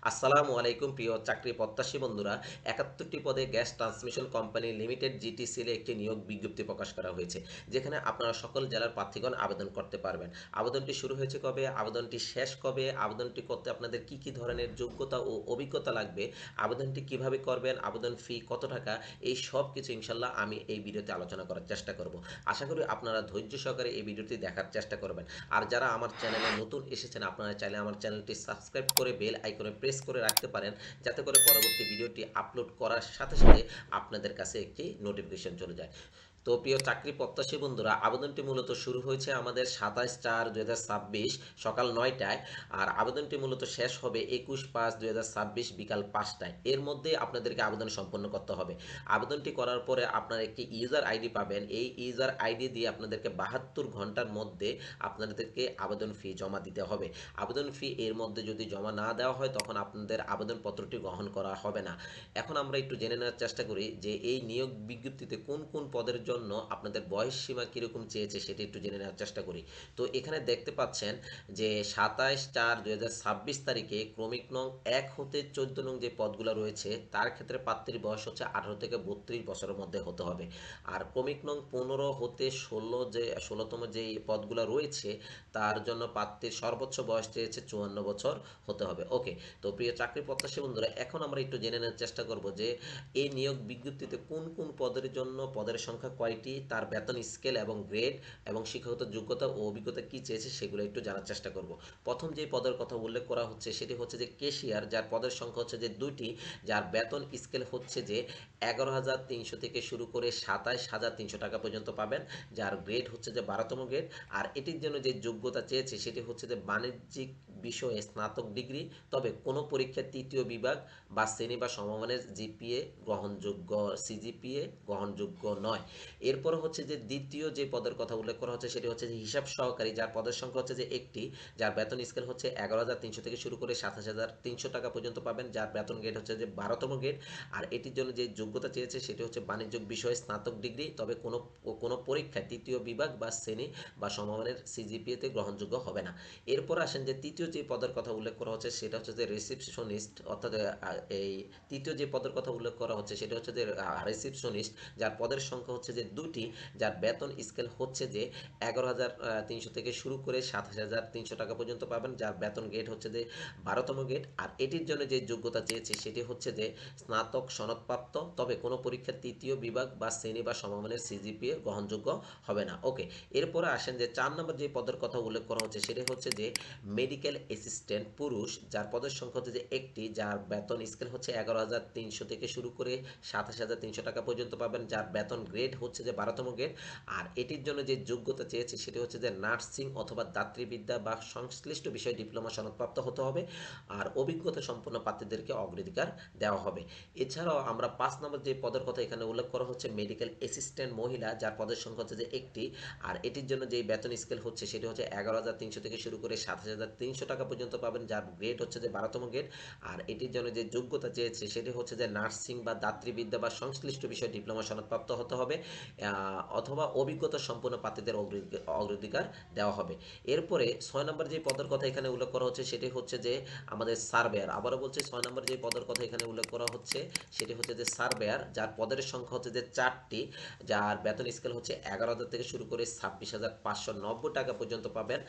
আসসালামু আলাইকুম প্রিয় চাকরি প্রত্যাশী বন্ধুরা। ৭১টি পদে গ্যাস ট্রান্সমিশন কোম্পানি লিমিটেড জিটিসিএল একটি নিয়োগ বিজ্ঞপ্তি প্রকাশ করা হয়েছে, যেখানে আপনারা সকল জেলার প্রার্থীগণ আবেদন করতে পারবেন। আবেদনটি শুরু হয়েছে কবে, আবেদনটি শেষ কবে, আবেদনটি করতে আপনাদের কি কি ধরনের যোগ্যতা ও অভিজ্ঞতা লাগবে, আবেদনটি কিভাবে করবেন, আবেদন ফি কত টাকা, এই সব কিছু ইনশাল্লাহ আমি এই ভিডিওতে আলোচনা করার চেষ্টা করব। আশা করি আপনারা ধৈর্য সহকারে এই ভিডিওটি দেখার চেষ্টা করবেন। আর যারা আমার চ্যানেলে নতুন এসেছেন, আপনারা চাইলে আমার চ্যানেলটি সাবস্ক্রাইব করে বেল আইকনে প্রেস করে রাখতে পারেন, যাতে করে পরবর্তী ভিডিওটি আপলোড করার সাথে সাথে আপনাদের কাছে একটি নোটিফিকেশন চলে যায়। তো প্রিয় চাকরি প্রত্যাশী বন্ধুরা, আবেদনটি মূলত শুরু হয়েছে আমাদের 27/4/2026 সকাল 9টায়, আর আবেদনটি মূলত শেষ হবে 21/5/2026 বিকাল 5টায়। এর মধ্যে আপনাদেরকে আবেদন সম্পন্ন করতে হবে। আবেদনটি করার পরে আপনারা একটি ইউজার আইডি পাবেন। এই ইউজার আইডি দিয়ে আপনাদেরকে 72 ঘন্টার মধ্যে আপনাদেরকে আবেদন ফি জমা দিতে হবে। আবেদন ফি এর মধ্যে যদি জমা না দেওয়া হয়, তখন আপনাদের আবেদনপত্রটি গ্রহণ করা হবে না। এখন আমরা একটু জেনে নেওয়ার চেষ্টা করি যে এই নিয়োগ বিজ্ঞপ্তিতে কোন কোন পদের জন্য আপনাদের বয়স সীমা কীরকম চেয়েছে, সেটি একটু জেনে নেওয়ার চেষ্টা করি। তো এখানে দেখতে পাচ্ছেন যে 27/4/2026 তারিখে ক্রমিক নং 1 হতে 14 নং যে পদগুলো রয়েছে, তার ক্ষেত্রে প্রার্থীর বয়স হচ্ছে 18 থেকে 32 বছরের মধ্যে হতে হবে। আর ক্রমিক নং 15 হতে 16তম যে পদগুলো রয়েছে, তার জন্য প্রার্থীর সর্বোচ্চ বয়স চেয়েছে 54 বছর হতে হবে। ওকে। তো প্রিয় চাকরি প্রত্যাশী বন্ধুরা, এখন আমরা একটু জেনে নেওয়ার চেষ্টা করব যে এই নিয়োগ বিজ্ঞপ্তিতে কোন কোন পদের জন্য পদের সংখ্যা কয়টি, তার বেতন স্কেল এবং গ্রেড এবং শিক্ষাগত যোগ্যতা ও অভিজ্ঞতা কী চেয়েছে সেগুলো একটু জানার চেষ্টা করব। প্রথম যে পদের কথা উল্লেখ করা হচ্ছে সেটি হচ্ছে যে কেশিয়ার, যার পদের সংখ্যা হচ্ছে যে 2টি, যার বেতন স্কেল হচ্ছে যে 11,300 থেকে শুরু করে 27,300 টাকা পর্যন্ত পাবেন, যার গ্রেড হচ্ছে যে 12তম গ্রেড। আর এটির জন্য যে যোগ্যতা চেয়েছে সেটি হচ্ছে যে বাণিজ্যিক বিষয়ে স্নাতক ডিগ্রি, তবে কোনো পরীক্ষার তৃতীয় বিভাগ বা শ্রেণী বা সমমানের জিপিএ গ্রহণযোগ্য, সিজিপিএ গ্রহণযোগ্য নয়। এরপর হচ্ছে যে দ্বিতীয় যে পদের কথা উল্লেখ করা হচ্ছে সেটি হচ্ছে যে হিসাব সহকারী, যার পদের সংখ্যা হচ্ছে যে একটি, যার বেতন স্কেল হচ্ছে 11,300 থেকে শুরু করে 27,300 টাকা পর্যন্ত পাবেন, যার বেতন গ্রেড হচ্ছে যে 12তম গ্রেড। আর এটির জন্য যে যোগ্যতা চেয়েছে সেটি হচ্ছে বাণিজ্যিক বিষয়ে স্নাতক ডিগ্রি, তবে কোনো পরীক্ষায় তৃতীয় বিভাগ বা শ্রেণী বা সমমানের সিজিপিএতে গ্রহণযোগ্য হবে না। এরপর আসেন যে তৃতীয় যে পদের কথা উল্লেখ করা হচ্ছে সেটা হচ্ছে যে রিসিপশনিস্ট, অর্থাৎ এই তৃতীয় যে পদের কথা উল্লেখ করা হচ্ছে সেটা হচ্ছে যে রিসিপশনিস্ট, যার পদের সংখ্যা হচ্ছে যে 2টি, যার বেতন স্কেল হচ্ছে যে 11,300 থেকে শুরু করে 27,300 টাকা পর্যন্ত পাবেন, যার বেতন গ্রেড হচ্ছে যে 12তম গ্রেড। আর এটির জন্য যে যোগ্যতা চেয়েছে সেটি হচ্ছে যে স্নাতক সনদপ্রাপ্ত, তবে কোনো পরীক্ষার তৃতীয় বিভাগ বা শ্রেণী বা সমমানের সিজিপিএ গ্রহণযোগ্য হবে না। ওকে। এরপরে আসেন যে 4 নম্বর যে পদের কথা উল্লেখ করা হচ্ছে সেটি হচ্ছে যে মেডিকেল অ্যাসিস্ট্যান্ট পুরুষ, যার পদের সংখ্যা হচ্ছে যে একটি, যার বেতন স্কেল হচ্ছে 11,300 থেকে শুরু করে 27,300 টাকা পর্যন্ত পাবেন, যার বেতন গ্রেড হচ্ছে যে 12তম গ্রেড। আর এটির জন্য যে যোগ্যতা চেয়েছে সেটি হচ্ছে যে নার্সিং অথবা দাতৃবিদ্যা বা সংশ্লিষ্ট বিষয়ে ডিপ্লোমা সনদপ্রাপ্ত হতে হবে। আর অভিজ্ঞতা সম্পন্ন প্রার্থীদেরকে অগ্রাধিকার দেওয়া হবে। এছাড়াও আমরা 5 নম্বর যে পদের কথা এখানে উল্লেখ করা হচ্ছে মেডিকেল অ্যাসিস্ট্যান্ট মহিলা, যার পদের সংখ্যা হচ্ছে যে একটি। আর এটির জন্য যেই বেতন স্কেল হচ্ছে সেটি হচ্ছে 11,300 থেকে শুরু করে 27,300 টাকা পর্যন্ত পাবেন, যার গ্রেড হচ্ছে যে 12তম গ্রেড। আর এটির জন্য যে যোগ্যতা চেয়েছে সেটি হচ্ছে যে নার্সিং বা দাতৃবিদ্যা বা সংশ্লিষ্ট বিষয়ে ডিপ্লোমা সনদপ্রাপ্ত হতে হবে, অথবা অভিজ্ঞতা সম্পন্ন প্রার্থীদের অগ্রাধিকার দেওয়া হবে। এরপরে 6 নম্বর যে পদের কথা এখানে উল্লেখ করা হচ্ছে সেটি হচ্ছে যে আমাদের সার্ভেয়ার। আবারও বলছি, 6 নম্বর যে পদের কথা এখানে উল্লেখ করা হচ্ছে সেটি হচ্ছে যে সার্ভেয়ার, যার পদের সংখ্যা হচ্ছে যে 4টি, যার বেতন স্কেল হচ্ছে 11,000 থেকে শুরু করে 26,590 টাকা পর্যন্ত পাবেন,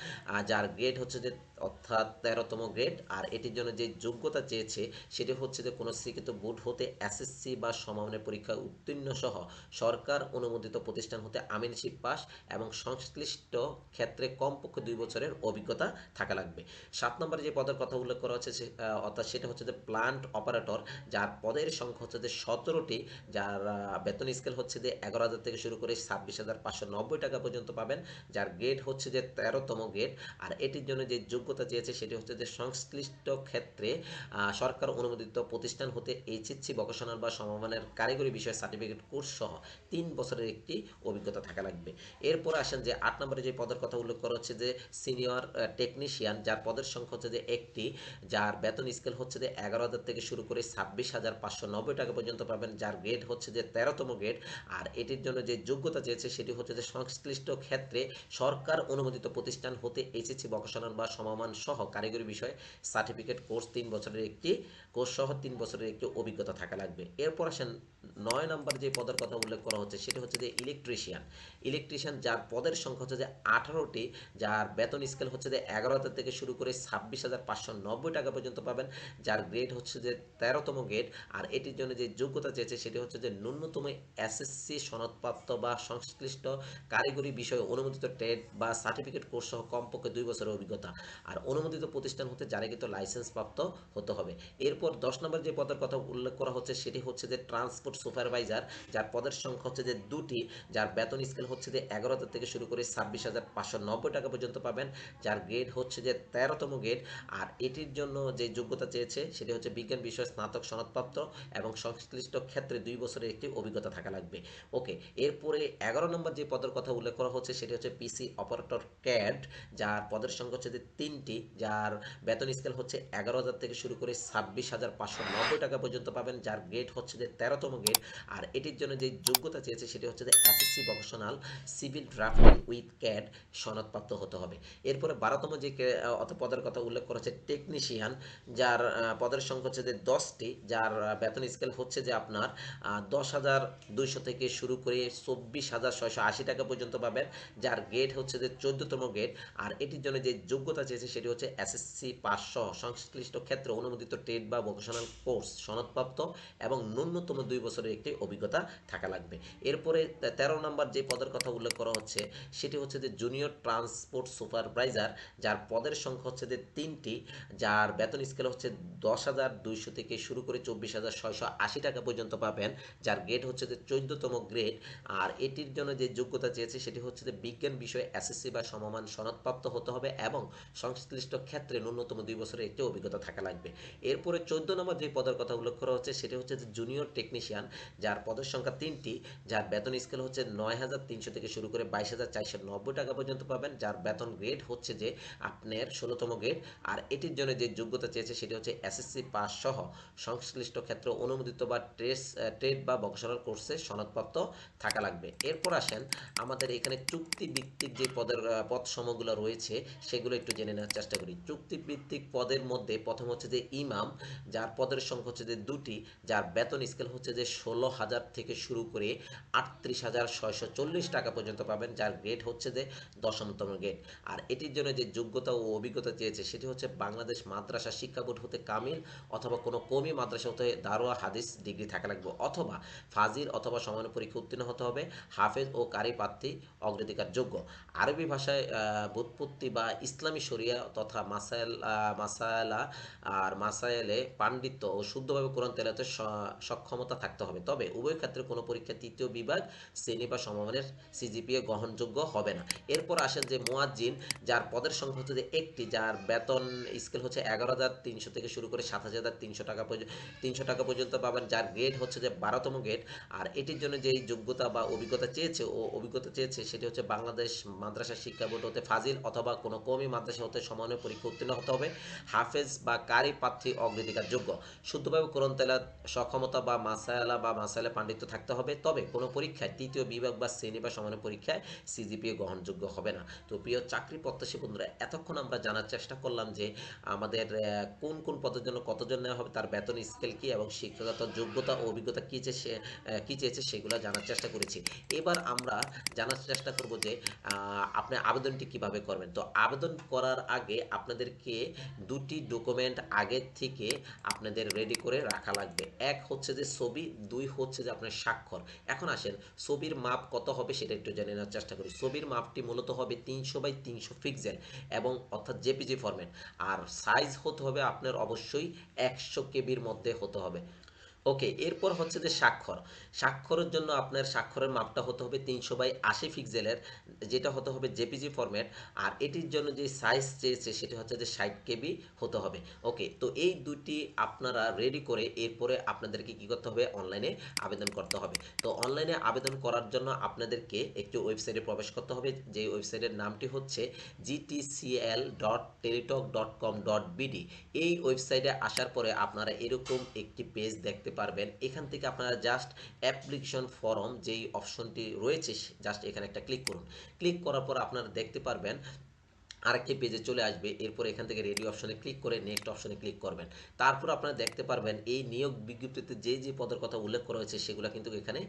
যার গ্রেড হচ্ছে যে অর্থাৎ 13তম গ্রেড। আর এটির জন্য যে যোগ্যতা চেয়েছে সেটি হচ্ছে যে কোনো স্বীকৃত বোর্ড হতে এসএসসি বা সমমানের পরীক্ষায় উত্তীর্ণ সহ সরকার অনুমোদিত প্রতিষ্ঠান হতে আমিনশিপ পাস এবং সংশ্লিষ্ট ক্ষেত্রে কমপক্ষে 2 বছরের অভিজ্ঞতা থাকা লাগবে। 7 নম্বরে যে পদের কথা উল্লেখ করা হচ্ছে অর্থাৎ সেটা হচ্ছে যে প্লান্ট অপারেটর, যার পদের সংখ্যা হচ্ছে যে 17টি, যার বেতন স্কেল হচ্ছে যে 11,000 থেকে শুরু করে 26,590 টাকা পর্যন্ত পাবেন, যার গ্রেড হচ্ছে যে 13তম গ্রেড। আর এটির জন্য যে যোগ্যতা চেয়েছে সেটি হচ্ছে যে সংশ্লিষ্ট ক্ষেত্রে সরকার অনুমোদিত প্রতিষ্ঠান হতে এইচএসসি ভোকেশনাল বা সমমানের কারিগরি বিষয়ে সার্টিফিকেট কোর্স সহ 3 বছরের একটি অভিজ্ঞতা থাকা লাগবে। এরপর আসেন যে 8 নম্বরে যে পদের কথা উল্লেখ করা হচ্ছে যে সিনিয়র টেকনিশিয়ান, যার পদের সংখ্যা হচ্ছে যে একটি, যার বেতন স্কেল হচ্ছে যে 11,000 থেকে শুরু করে 26,590 টাকা পর্যন্ত পাবেন, যার গ্রেড হচ্ছে যে 13তম গ্রেড। আর এটির জন্য যে যোগ্যতা চেয়েছে সেটি হচ্ছে যে সংশ্লিষ্ট ক্ষেত্রে সরকার অনুমোদিত প্রতিষ্ঠান হতে এইচএসসি ভোকেশনাল বা সমমান সহ কারিগরি বিষয়ে সার্টিফিকেট কোর্স 3 বছরের একটি কোর্স সহ 3 বছরের একটি অভিজ্ঞতা থাকা লাগবে। এরপর আসেন 9 নম্বর যে পদের কথা উল্লেখ করা হচ্ছে সেটা হচ্ছে যে ইলেকট্রিশিয়ান যার পদের সংখ্যা হচ্ছে যে 18টি, যার বেতন স্কেল হচ্ছে যে 11,000 থেকে শুরু করে 26,590 টাকা পর্যন্ত পাবেন, যার গ্রেড হচ্ছে যে 13তম গ্রেড। আর এটির জন্য যে যোগ্যতা চেয়েছে সেটি হচ্ছে যে ন্যূনতম এসএসসি সনদপ্রাপ্ত বা সংশ্লিষ্ট কারিগরি বিষয়ে অনুমোদিত ট্রেড বা সার্টিফিকেট কোর্স সহ কমপক্ষে 2 বছরের অভিজ্ঞতা। আর অনুমোদিত প্রতিষ্ঠান হতে যারা কিন্তু লাইসেন্স প্রাপ্ত হতে হবে। এরপর 10 নম্বর যে পদের কথা উল্লেখ করা হচ্ছে সেটি হচ্ছে যে ট্রান্সপোর্ট সুপারভাইজার, যার পদের সংখ্যা হচ্ছে যে 2টি, যার বেতন স্কেল হচ্ছে যে 11,000 থেকে শুরু করে 26,590 টাকা পর্যন্ত পাবেন, যার গ্রেড হচ্ছে যে 13তম গ্রেড। আর এটির জন্য যে যোগ্যতা চেয়েছে সেটি হচ্ছে বিজ্ঞান বিষয়ে স্নাতক সনদপ্রাপ্ত এবং সংশ্লিষ্ট ক্ষেত্রে 2 বছরের একটি অভিজ্ঞতা থাকা লাগবে। ওকে, এরপরে 11 নম্বর যে পদের কথা উল্লেখ করা হচ্ছে সেটি হচ্ছে পিসি অপারেটর ক্যাড, যার পদের সংখ্যা হচ্ছে যে 3টি, যার বেতন স্কেল হচ্ছে 11,000 থেকে শুরু করে 26,590 টাকা পর্যন্ত পাবেন, যার গ্রেড হচ্ছে যে 13তম গ্রেড। আর এটির জন্য যে যোগ্যতা চেয়েছে সেটি হচ্ছে যে SSC vocational civil drafting with CAD সনদপ্রাপ্ত হতে হবে। এরপরে 12তম যে পদের কথা উল্লেখ করা হচ্ছে টেকনিশিয়ান, যার পদের সংখ্যা হচ্ছে যে 10টি, যার বেতন স্কেল হচ্ছে যে আপনার 10,200 থেকে শুরু করে 24,680 টাকা পর্যন্ত পাবেন, যার গ্রেড হচ্ছে যে 14তম গ্রেড। আর এটির জন্য যে যোগ্যতা চেয়েছে সেটি হচ্ছে এসএসসি পাস সহ সংশ্লিষ্ট ক্ষেত্রে অনুমোদিত ট্রেড বা ভোকেশনাল কোর্স সনদপ্রাপ্ত এবং ন্যূনতম 2 বছরের একটি অভিজ্ঞতা থাকা লাগবে। এরপরে 13 নম্বর যে পদের কথা উল্লেখ করা হচ্ছে সেটি হচ্ছে যে জুনিয়র ট্রান্সপোর্ট সুপারভাইজার, যার পদের সংখ্যা হচ্ছে যে 3টি, যার বেতন স্কেল হচ্ছে 10,200 থেকে শুরু করে 24,680 টাকা পর্যন্ত পাবেন, যার গ্রেড হচ্ছে যে 14তম গ্রেড। আর এটির জন্য যে যোগ্যতা চেয়েছে সেটি হচ্ছে যে বিজ্ঞান বিষয়ে এসএসসি বা সমমান সনদপ্রাপ্ত হতে হবে এবং সংশ্লিষ্ট ক্ষেত্রে ন্যূনতম 2 বছরের একটি অভিজ্ঞতা থাকা লাগবে। এরপরে 14 নম্বর যে পদের কথা উল্লেখ করা হচ্ছে সেটি হচ্ছে যে জুনিয়র টেকনিশিয়ান, যার পদের সংখ্যা 3টি, যার বেতন স্কেল হচ্ছে 9,300 থেকে শুরু করে 22,490 টাকা পর্যন্ত পাবেন, যার বেতন গ্রেড হচ্ছে যে আপনার 16তম গ্রেড। আর এটির জন্য যে যোগ্যতা চেয়েছে সেটি হচ্ছে এসএসসি পাস সহ সংশ্লিষ্ট ক্ষেত্রে অনুমোদিত বা ট্রেড বা ভোকেশনাল কোর্সে সনদপ্রাপ্ত থাকা লাগবে। এরপর আসেন আমাদের এখানে চুক্তিভিত্তিক যে পদসমূহগুলো রয়েছে সেগুলো একটু জেনে নেওয়ার চেষ্টা করি। চুক্তিভিত্তিক পদের মধ্যে প্রথম হচ্ছে যে ইমাম, যার পদের সংখ্যা হচ্ছে যে 2টি, যার বেতন স্কেল হচ্ছে যে 16,000 থেকে শুরু করে 38,640 টাকা পর্যন্ত পাবেন, যার গ্রেড হচ্ছে যে 10তম গ্রেড। আর এটির জন্য যে যোগ্যতা ও অভিজ্ঞতা চেয়েছে সেটি হচ্ছে বাংলাদেশ মাদ্রাসা শিক্ষা বোর্ড হতে কামিল অথবা কোনো কওমি মাদ্রাসা হতে দারুয়া হাদিস ডিগ্রি থাকা লাগবে, অথবা ফাজিল অথবা সমান পরীক্ষা উত্তীর্ণ হতে হবে। হাফেজ ও কারি প্রার্থী অগ্রাধিকার যোগ্য। আরবি ভাষায় ব্যুৎপত্তি বা ইসলামী শরিয়া তথা মাসায়লা আর মাসায়েলে পাণ্ডিত্য ও শুদ্ধভাবে কোরআন তেলাওয়াতের সক্ষমতা থাকতে হবে। তবে উভয় ক্ষেত্রে কোনো পরীক্ষা 3য় বিভাগ শ্রেণী বা সমমানের সিজিপিএ গ্রহণযোগ্য হবে না। এরপর আসেন যে মুয়াজ্জিন, যার পদের সংখ্যা হচ্ছে যে 1টি, যার বেতন স্কেল হচ্ছে 11,300 থেকে শুরু করে 7,300 টাকা 300 টাকা পর্যন্ত পাবেন, যার গ্রেড হচ্ছে যে 12তম গ্রেড। আর এটির জন্য যেই যোগ্যতা বা অভিজ্ঞতা চেয়েছে সেটি হচ্ছে বাংলাদেশ মাদ্রাসা শিক্ষা বোর্ড হতে ফাজিল অথবা কোনো কওমি মাদ্রাসা হতে সমানের পরীক্ষা উত্তীর্ণ হতে হবে। হাফেজ বা কারি প্রার্থী অগ্রাধিকার যোগ্য। শুদ্ধভাবে কোরআন তেলাওয়াত সক্ষমতা বা মাসায়েলে পাণ্ডিত্য থাকতে হবে। তবে কোনো পরীক্ষায় 3য় বিভাগ বা শ্রেণী বা সমানের পরীক্ষায় সিজিপিএ গ্রহণযোগ্য হবে না। তো প্রিয় চাকরি প্রত্যাশী বন্ধুরা, এতক্ষণ আমরা জানার চেষ্টা করলাম যে আমাদের কোন কোন পদের জন্য কতজন নেওয়া হবে, তার বেতন স্কেল কি এবং শিক্ষাগত যোগ্যতা ও অভিজ্ঞতা কি চেয়েছে সেগুলো জানার চেষ্টা করেছি। এবার আমরা জানার চেষ্টা করব যে আপনি আবেদনটি কিভাবে করবেন। তো আবেদন করার আগে আপনাদেরকে 2টি ডকুমেন্ট আগের থেকে আপনাদের রেডি করে রাখা লাগবে। এক হচ্ছে যে ছবি, 2 হচ্ছে যে আপনার স্বাক্ষর। এখন আসেন ছবির মাপ কত হবে সেটা একটু জেনে নেওয়ার চেষ্টা করি। ছবির মাপটি মূলত হবে 300x300 পিক্সেল এবং অর্থাৎ জেপিজি ফরম্যাট। আর সাইজ হতে হবে আপনার অবশ্যই 100 কেবির মধ্যে হতে হবে। ওকে, এরপর হচ্ছে যে স্বাক্ষরের জন্য আপনার স্বাক্ষরের মাপটা হতে হবে 300x80 পিক্সেলের, যেটা হতে হবে জেপিজি ফরম্যাট। আর এটির জন্য যে সাইজ চেয়েছে সেটা হচ্ছে যে 60 কেবি হতে হবে। ওকে, তো এই দুটি আপনারা রেডি করে এরপরে আপনাদেরকে কি করতে হবে, অনলাইনে আবেদন করতে হবে। তো অনলাইনে আবেদন করার জন্য আপনাদেরকে একটি ওয়েবসাইটে প্রবেশ করতে হবে, যে ওয়েবসাইটের নামটি হচ্ছে gtcl.teletalk.com.bd। এই ওয়েবসাইটে আসার পরে আপনারা এরকম একটি পেজ দেখতে পারবেন। এখান থেকে আপনারা জাস্ট অ্যাপ্লিকেশন ফর্ম যেই অপশনটি রয়েছে জাস্ট এখানে একটা ক্লিক করুন। ক্লিক করার পর আপনারা দেখতে পারবেন আরেকটি পেজে চলে আসবে। এরপর এখান থেকে রেডি অপশনে ক্লিক করে নেক্সট অপশনে ক্লিক করবেন। তারপর আপনারা দেখতে পারবেন এই নিয়োগ বিজ্ঞপ্তিতে যে পদের কথা উল্লেখ করা হয়েছে সেগুলো কিন্তু এখানে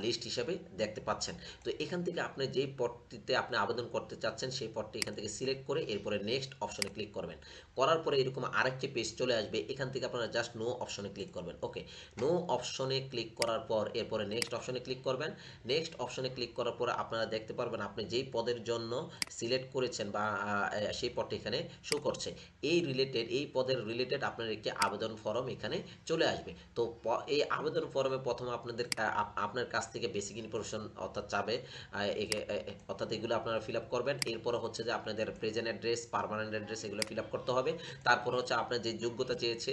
লিস্ট হিসাবে দেখতে পাচ্ছেন। তো এখান থেকে আপনি যেই পদটিতে আপনি আবেদন করতে চাচ্ছেন সেই পদটি এখান থেকে সিলেক্ট করে এরপরে নেক্সট অপশনে ক্লিক করবেন। করার পরে এরকম আরেকটি পেজ চলে আসবে। এখান থেকে আপনারা জাস্ট নো অপশনে ক্লিক করবেন। ওকে, নো অপশনে ক্লিক করার পর এরপরে নেক্সট অপশনে ক্লিক করবেন। নেক্সট অপশনে ক্লিক করার পর আপনারা দেখতে পারবেন আপনি যেই পদের জন্য সিলেক্ট করেছেন বা সেই পদটি এখানে শো করছে। এই পদের রিলেটেড আপনার একটি আবেদন ফর্ম এখানে চলে আসবে। তো এই আবেদন ফর্মে প্রথমে আপনার কাছ থেকে বেসিক ইনফরমেশন অর্থাৎ চাবে, অর্থাৎ এগুলো আপনারা ফিল আপ করবেন। এরপর হচ্ছে যে আপনাদের প্রেজেন্ট অ্যাড্রেস, পার্মানেন্ট অ্যাড্রেস এগুলো ফিল আপ করতে হবে। তারপর হচ্ছে আপনার যে যোগ্যতা চেয়েছে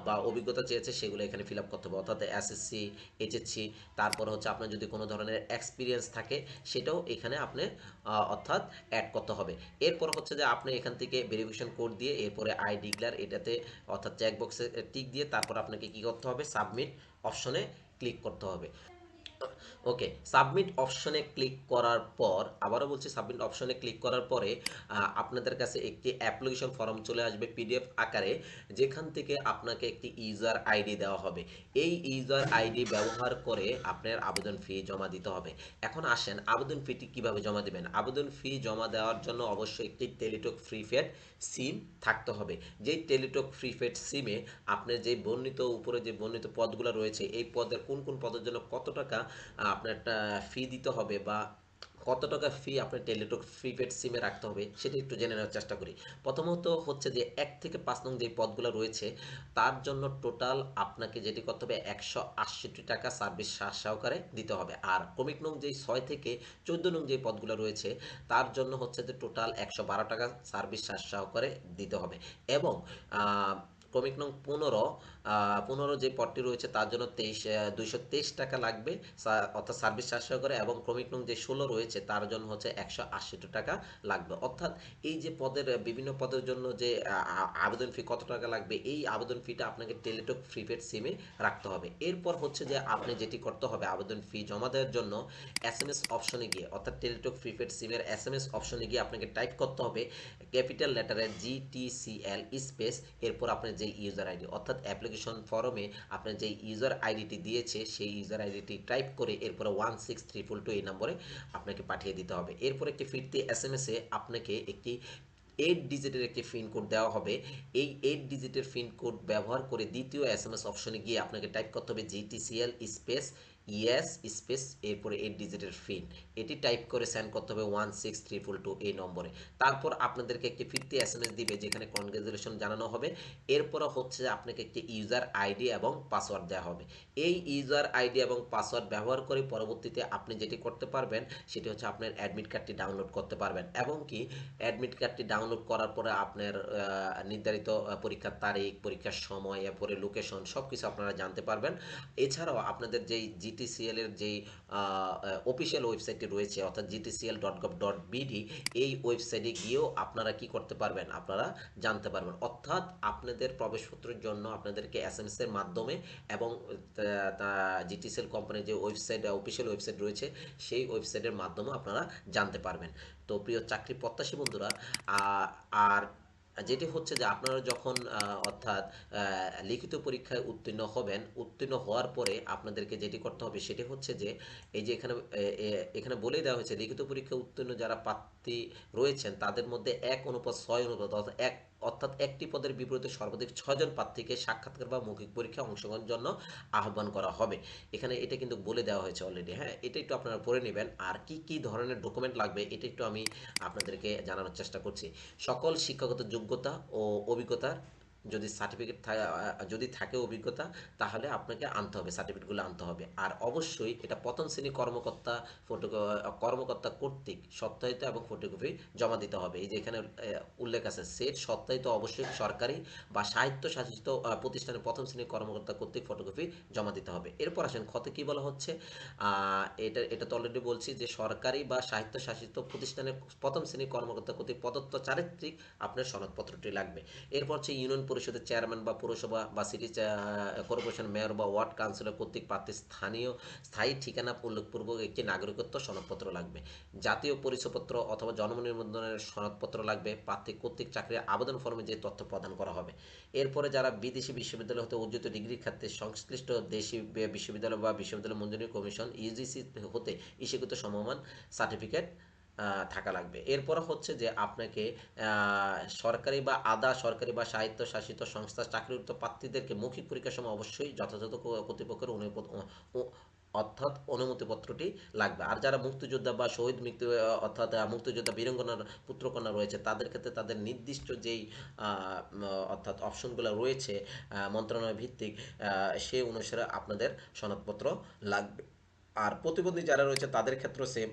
বা অভিজ্ঞতা চেয়েছে সেগুলো এখানে ফিল আপ করতে হবে, অর্থাৎ এসএসসি, এইচএসসি। তারপর হচ্ছে আপনার যদি কোনো ধরনের এক্সপিরিয়েন্স থাকে সেটাও এখানে আপনি অর্থাৎ অ্যাড করতে হবে। এরপর হচ্ছে যে আপনি এখান থেকে ভেরিফিকেশন কোড দিয়ে এরপরে আই ডিক্লেয়ার এটাতে অর্থাৎ চেকবক্সে টিক দিয়ে তারপর আপনাকে কি করতে হবে, সাবমিট অপশনে ক্লিক করতে হবে। ওকে, সাবমিট অপশনে ক্লিক করার পর, আবারও বলছি, সাবমিট অপশনে ক্লিক করার পরে আপনাদের কাছে একটি অ্যাপ্লিকেশন ফর্ম চলে আসবে পিডিএফ আকারে, যেখান থেকে আপনাকে একটি ইউজার আইডি দেওয়া হবে। এই ইউজার আইডি ব্যবহার করে আপনার আবেদন ফি জমা দিতে হবে। এখন আসেন আবেদন ফিটি কিভাবে জমা দিবেন। আবেদন ফি জমা দেওয়ার জন্য অবশ্যই একটি টেলিটক প্রিপেড সিম থাকতে হবে। যেই টেলিটক প্রিপেড সিমে আপনার যে বর্ণিত উপরে যে বর্ণিত পদগুলো রয়েছে এই পদের কোন কোন পদের জন্য কত টাকা আপনার একটা ফি দিতে হবে বা কত টাকা ফি আপনার টেলিটক প্রিপেড সিমে রাখতে হবে সেটা একটু জেনে নেওয়ার চেষ্টা করি। প্রথমত হচ্ছে যে 1 থেকে 5 নং যে পদগুলো রয়েছে তার জন্য টোটাল আপনাকে যেটি করতে হবে 168 টাকা সার্ভিস চার্জ সহকারে দিতে হবে। আর ক্রমিক নং যেই 6 থেকে 14 নং যে পদগুলো রয়েছে তার জন্য হচ্ছে যে টোটাল 112 টাকা সার্ভিস চার্জ সহকারে দিতে হবে। এবং ক্রমিক নং 15 যে পদটি রয়েছে তার জন্য 223 টাকা লাগবে, অর্থাৎ সার্ভিস চার্জ করে। এবং ক্রমিক নং যে 16 রয়েছে তার জন্য হচ্ছে 168 টাকা লাগবে। অর্থাৎ এই যে পদের বিভিন্ন পদের জন্য যে আবেদন ফি কত টাকা লাগবে এই আবেদন ফিটা আপনাকে টেলিটক প্রিপেড সিমে রাখতে হবে। এরপর হচ্ছে যে আপনি যেটি করতে হবে আবেদন ফি জমা দেওয়ার জন্য এসএমএস অপশনে গিয়ে, অর্থাৎ টেলিটক প্রিপেড সিমের এসএমএস অপশনে গিয়ে আপনাকে টাইপ করতে হবে ক্যাপিটাল লেটারে GTCL স্পেস এরপর আপনার যে ইউজার আইডি, অর্থাৎ অ্যাপ্লিকেশন ফর্মে আপনার যে ইউজার আইডিটি দিয়েছে সেই ইউজার আইডিটি টাইপ করে এরপরে 16322 এই নম্বরে আপনাকে পাঠিয়ে দিতে হবে। এরপর একটি ফিরতি এসএমএসে আপনাকে একটি 8 ডিজিটের একটি পিন কোড দেওয়া হবে। এই 8 ডিজিটের পিন কোড ব্যবহার করে দ্বিতীয় এসএমএস অপশনে গিয়ে আপনাকে টাইপ করতে হবে GTCL স্পেস ইয়েস স্পেস এরপরে 8 ডিজিটের পিন, এটি টাইপ করে সেন্ড করতে হবে 16322 এই নম্বরে। তারপর আপনাদেরকে একটি ফিরতি এসএমএস দিবে যেখানে কনগ্রাচুলেশন জানানো হবে। এরপর হচ্ছে আপনাকে একটি ইউজার আইডি এবং পাসওয়ার্ড দেওয়া হবে। এই ইউজার আইডি এবং পাসওয়ার্ড ব্যবহার করে পরবর্তীতে আপনি যেটি করতে পারবেন সেটি হচ্ছে আপনার অ্যাডমিট কার্ডটি ডাউনলোড করতে পারবেন। এবং কি অ্যাডমিট কার্ডটি ডাউনলোড করার পরে আপনার নির্ধারিত পরীক্ষার তারিখ, পরীক্ষার সময়, এরপরে লোকেশন সব কিছু আপনারা জানতে পারবেন। এছাড়াও আপনাদের যেই জিটিসিএল এর যেই অফিসিয়াল ওয়েবসাইটটি রয়েছে অর্থাৎ gtcl.gov.bd এই ওয়েবসাইটে গিয়েও আপনারা কি করতে পারবেন, আপনারা জানতে পারবেন। অর্থাৎ আপনাদের প্রবেশপত্রের জন্য আপনাদেরকে এসএমএস এর মাধ্যমে এবং জিটিসিএল কোম্পানির যে ওয়েবসাইট অফিসিয়াল ওয়েবসাইট রয়েছে সেই ওয়েবসাইটের মাধ্যমে আপনারা জানতে পারবেন। তো প্রিয় চাকরি প্রত্যাশী বন্ধুরা, আর যেটি হচ্ছে যে আপনারা যখন অর্থাৎ লিখিত পরীক্ষায় উত্তীর্ণ হবেন, উত্তীর্ণ হওয়ার পরে আপনাদেরকে যেটি করতে হবে সেটি হচ্ছে যে এই যে এখানে বলেই দেওয়া হয়েছে লিখিত পরীক্ষায় উত্তীর্ণ যারা প্রার্থী রয়েছেন তাদের মধ্যে 1:6 অর্থাৎ অর্থাৎ একটি পদের বিপরীতে সর্বাধিক 6 জন প্রার্থীকে সাক্ষাৎকার বা মৌখিক পরীক্ষায় অংশগ্রহণের জন্য আহ্বান করা হবে। এখানে এটা কিন্তু বলে দেওয়া হয়েছে অলরেডি। হ্যাঁ, এটা একটু আপনারা পড়ে নেবেন। আর কি কি ধরনের ডকুমেন্ট লাগবে এটা একটু আমি আপনাদেরকে জানানোর চেষ্টা করছি। সকল শিক্ষাগত যোগ্যতা ও অভিজ্ঞতার যদি সার্টিফিকেট যদি থাকে অভিজ্ঞতা তাহলে আপনাকে আনতে হবে, সার্টিফিকেটগুলো আনতে হবে। আর অবশ্যই এটা প্রথম শ্রেণী কর্মকর্তা কর্তৃক সত্যায়িত এবং ফটোকপি জমা দিতে হবে। এই যে এখানে উল্লেখ আছে সেট সত্যায়িত অবশ্যই সরকারি বা স্বায়ত্তশাসিত প্রতিষ্ঠানের প্রথম শ্রেণীর কর্মকর্তা কর্তৃক ফটোকপি জমা দিতে হবে। এরপর আসেন ক্ষতে কি বলা হচ্ছে। এটা তো অলরেডি বলছি যে সরকারি বা স্বায়ত্তশাসিত প্রতিষ্ঠানের প্রথম শ্রেণীর কর্মকর্তা কর্তৃক প্রদত্ত চারিত্রিক আপনার সনদপত্রটি লাগবে। এরপর হচ্ছে ইউনিয়ন পরিষদের চেয়ারম্যান বা পৌরসভা বা সিটি কর্পোরেশন মেয়র বা ওয়ার্ড কাউন্সিলর কর্তৃক প্রার্থীর স্থায়ী ঠিকানা উল্লেখপূর্বক একটি নাগরিকত্ব সনদপত্র লাগবে। জাতীয় পরিচয়পত্র অথবা জন্ম নিবন্ধনের সনদপত্র লাগবে। প্রার্থী কর্তৃক চাকরির আবেদন ফর্মে যে তথ্য প্রদান করা হবে। এরপরে যারা বিদেশি বিশ্ববিদ্যালয় হতে অর্জিত ডিগ্রির ক্ষেত্রে সংশ্লিষ্ট দেশি বিশ্ববিদ্যালয় বা বিশ্ববিদ্যালয় মঞ্জুরি কমিশন ইউজিসি হতে ইস্যুকৃত সমমান সার্টিফিকেট থাকা লাগবে। এরপর হচ্ছে যে আপনাকে সরকারি বা আধা সরকারি বা স্বায়ত্তশাসিত সংস্থার চাকরিরত প্রার্থীদেরকে মৌখিক পরীক্ষার সময় অবশ্যই যথাযথ কর্তৃপক্ষের অর্থাৎ অনুমতিপত্রটি লাগবে। আর যারা মুক্তিযোদ্ধা বা শহীদ মৃত্যু অর্থাৎ মুক্তিযোদ্ধা বীরাঙ্গনার পুত্রকন্যা রয়েছে তাদের ক্ষেত্রে তাদের নির্দিষ্ট যেই অর্থাৎ অপশনগুলো রয়েছে মন্ত্রণালয় ভিত্তিক সেই অনুসারে আপনাদের সনদপত্র লাগবে। আর প্রতিবন্ধী যারা রয়েছে তাদের ক্ষেত্রে সেম,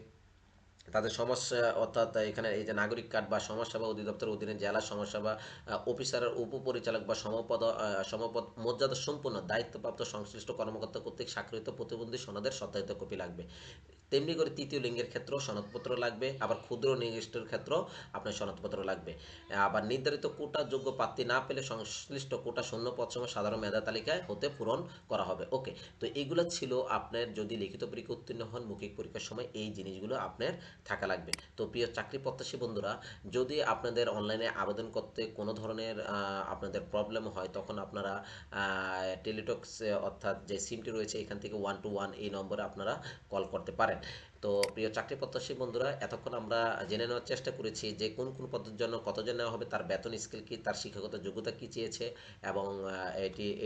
তাদের সমস্যা অর্থাৎ এখানে এই যে নাগরিক কার্ড বা সমাজসেবা অধিদপ্তরের অধীনে জেলা সমাজসেবা অফিসারের উপপরিচালক বা সমপদ মর্যাদা সম্পন্ন দায়িত্বপ্রাপ্ত সংশ্লিষ্ট কর্মকর্তা কর্তৃক স্বাক্ষরিত প্রতিবন্ধী সনদের সত্যায়িত কপি লাগবে। তেমনি করে তৃতীয় লিঙ্গের ক্ষেত্রেও সনদপত্র লাগবে। আবার ক্ষুদ্র নির্দিষ্টের ক্ষেত্রেও আপনার সনদপত্র লাগবে। আবার নির্ধারিত কোটা যোগ্য প্রার্থী না পেলে সংশ্লিষ্ট কোটা শূন্য পদসমূহ সাধারণ মেধা তালিকায় হতে পূরণ করা হবে। ওকে, তো এগুলো ছিল আপনার যদি লিখিত পরীক্ষা উত্তীর্ণ হন মৌখিক পরীক্ষার সময় এই জিনিসগুলো আপনার থাকা লাগবে। তো প্রিয় চাকরি প্রত্যাশী বন্ধুরা, যদি আপনাদের অনলাইনে আবেদন করতে কোনো ধরনের আপনাদের প্রবলেম হয় তখন আপনারা টেলিটক্স অর্থাৎ যে সিমটি রয়েছে এখান থেকে 121 এই নম্বরে আপনারা কল করতে পারেন। তো প্রিয় চাকরি প্রত্যাশী বন্ধুরা, এতক্ষণ আমরা জেনে নেওয়ার চেষ্টা করেছি যে কোন কোন পদের জন্য কতজন নেওয়া হবে, তার বেতন স্কেল কী, তার শিক্ষাগত যোগ্যতা কী চেয়েছে এবং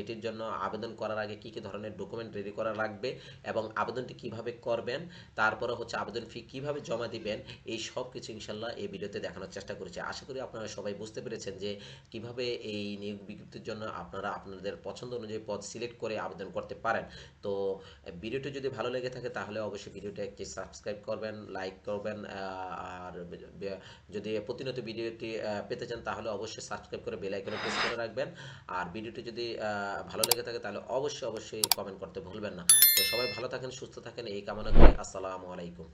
এটির জন্য আবেদন করার আগে কী কী ধরনের ডকুমেন্ট রেডি করা লাগবে এবং আবেদনটি কিভাবে করবেন, তারপরে হচ্ছে আবেদন ফি কিভাবে জমা দিবেন, এই সব কিছু ইনশাল্লাহ এই ভিডিওতে দেখানোর চেষ্টা করেছি। আশা করি আপনারা সবাই বুঝতে পেরেছেন যে কিভাবে এই নিয়োগ বিজ্ঞপ্তির জন্য আপনারা আপনাদের পছন্দ অনুযায়ী পদ সিলেক্ট করে আবেদন করতে পারেন। তো ভিডিওটি যদি ভালো লেগে থাকে তাহলে অবশ্যই ভিডিওটি একটি সাবস্ক্রাইব করবেন, লাইক করবেন, আর যদি প্রতিনিয়ত ভিডিওটি পেতে চান তাহলে অবশ্যই সাবস্ক্রাইব করে বেল আইকনে প্রেস করে রাখবেন। আর ভিডিওটি যদি ভালো লেগে থাকে তাহলে অবশ্যই কমেন্ট করতে ভুলবেন না। তো সবাই ভালো থাকেন, সুস্থ থাকেন এই কামনা করি। আসসালামু আলাইকুম।